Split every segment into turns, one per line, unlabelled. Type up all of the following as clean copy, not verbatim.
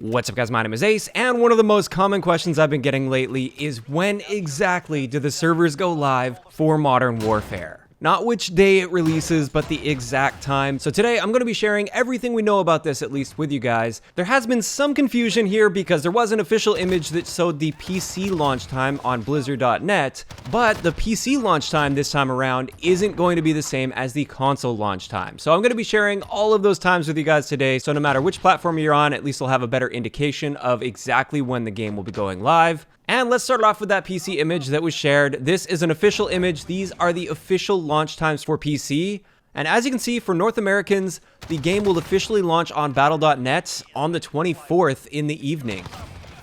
What's up guys, my name is Ace, and one of the most common questions I've been getting lately is when exactly do the servers go live for Modern Warfare? Not which day it releases, but the exact time. So today I'm going to be sharing everything we know about this, at least with you guys. There has been some confusion here because there was an official image that showed the PC launch time on Blizzard.net, but the PC launch time this time around isn't going to be the same as the console launch time. So I'm going to be sharing all of those times with you guys today, so no matter which platform you're on, at least you'll have a better indication of exactly when the game will be going live. And let's start off with that PC image that was shared. This is an official image. These are the official launch times for PC. And as you can see, for North Americans, the game will officially launch on Battle.net on the 24th in the evening.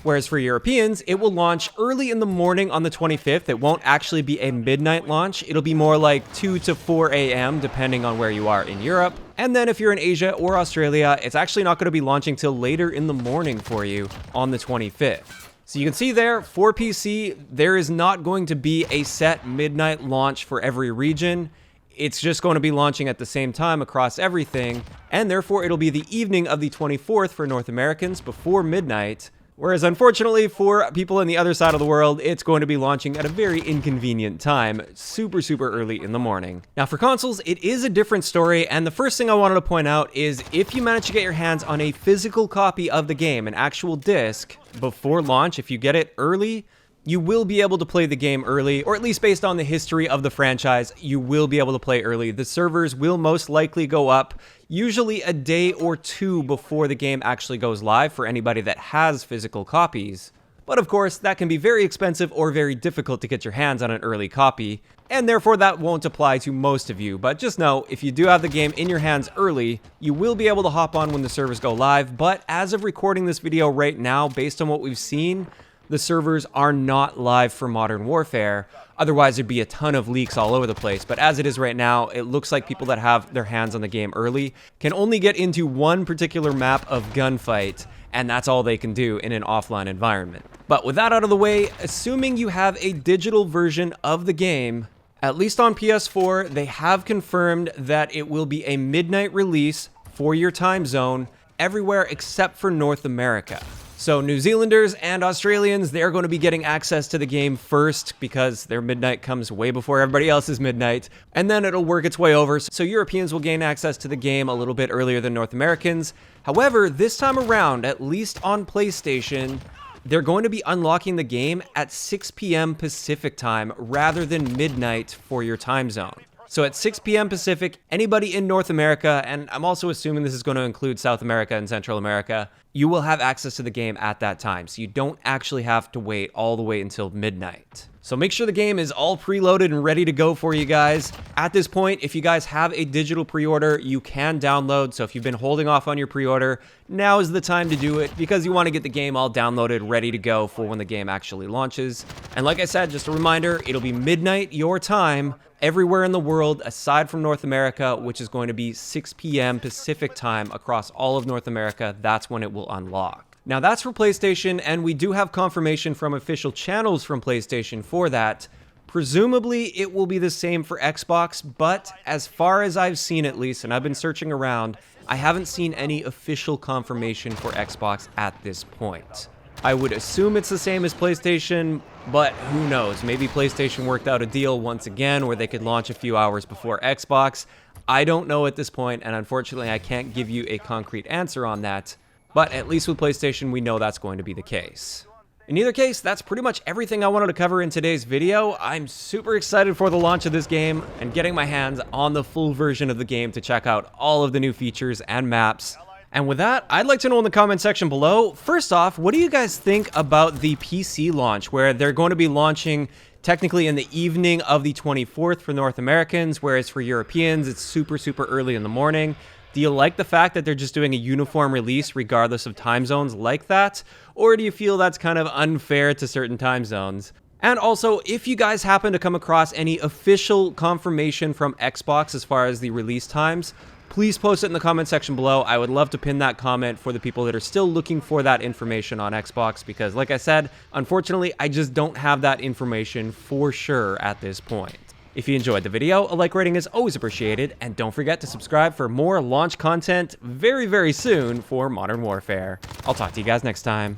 Whereas for Europeans, it will launch early in the morning on the 25th. It won't actually be a midnight launch. It'll be more like 2 to 4 a.m. depending on where you are in Europe. And then if you're in Asia or Australia, it's actually not going to be launching till later in the morning for you on the 25th. So you can see there, for PC, there is not going to be a set midnight launch for every region. It's just going to be launching at the same time across everything, and therefore it'll be the evening of the 24th for North Americans before midnight. Whereas unfortunately for people in the other side of the world, it's going to be launching at a very inconvenient time, super early in the morning. Now for consoles, it is a different story, and the first thing I wanted to point out is if you manage to get your hands on a physical copy of the game, an actual disc, before launch, if you get it early, you will be able to play the game early, or at least based on the history of the franchise, you will be able to play early. The servers will most likely go up usually a day or two before the game actually goes live for anybody that has physical copies. But of course, that can be very expensive or very difficult to get your hands on an early copy, and therefore that won't apply to most of you. But just know, if you do have the game in your hands early, you will be able to hop on when the servers go live. But as of recording this video right now, based on what we've seen, the servers are not live for Modern Warfare. Otherwise, there'd be a ton of leaks all over the place. But as it is right now, it looks like people that have their hands on the game early can only get into one particular map of Gunfight, and that's all they can do in an offline environment. But with that out of the way, assuming you have a digital version of the game, at least on PS4, they have confirmed that it will be a midnight release for your time zone everywhere except for North America. So New Zealanders and Australians, they're going to be getting access to the game first because their midnight comes way before everybody else's midnight, and then it'll work its way over. So Europeans will gain access to the game a little bit earlier than North Americans. However, this time around, at least on PlayStation, they're going to be unlocking the game at 6 p.m. Pacific time rather than midnight for your time zone. So at 6 p.m. Pacific, anybody in North America, and I'm also assuming this is going to include South America and Central America, you will have access to the game at that time. So you don't actually have to wait all the way until midnight. So make sure the game is all preloaded and ready to go for you guys. At this point, if you guys have a digital pre-order, you can download. So if you've been holding off on your pre-order, now is the time to do it because you want to get the game all downloaded, ready to go for when the game actually launches. And like I said, just a reminder, it'll be midnight your time everywhere in the world aside from North America, which is going to be 6 p.m. Pacific time across all of North America. That's when it will unlock. Now that's for PlayStation, and we do have confirmation from official channels from PlayStation for that. Presumably it will be the same for Xbox, but as far as I've seen at least, and I've been searching around, I haven't seen any official confirmation for Xbox at this point. I would assume it's the same as PlayStation, but who knows? Maybe PlayStation worked out a deal once again where they could launch a few hours before Xbox. I don't know at this point, and unfortunately I can't give you a concrete answer on that. But at least with PlayStation, we know that's going to be the case. In either case, that's pretty much everything I wanted to cover in today's video. I'm super excited for the launch of this game and getting my hands on the full version of the game to check out all of the new features and maps. And with that, I'd like to know in the comment section below, first off, what do you guys think about the PC launch, where they're going to be launching technically in the evening of the 24th for North Americans, whereas for Europeans, it's super early in the morning? Do you like the fact that they're just doing a uniform release regardless of time zones like that? Or do you feel that's kind of unfair to certain time zones? And also, if you guys happen to come across any official confirmation from Xbox as far as the release times, please post it in the comment section below. I would love to pin that comment for the people that are still looking for that information on Xbox because, like I said, unfortunately, I just don't have that information for sure at this point. If you enjoyed the video, a like rating is always appreciated, and don't forget to subscribe for more launch content very, very soon for Modern Warfare. I'll talk to you guys next time.